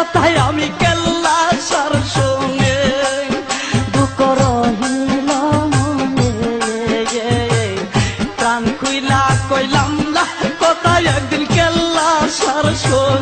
কোথায় আমি কেল্লা সার সঙ্গে দুঃখ রহিল মনে প্রাণ খুইলা কইলাম না কোথায় একদিন কেল্লা সার সঙ্গে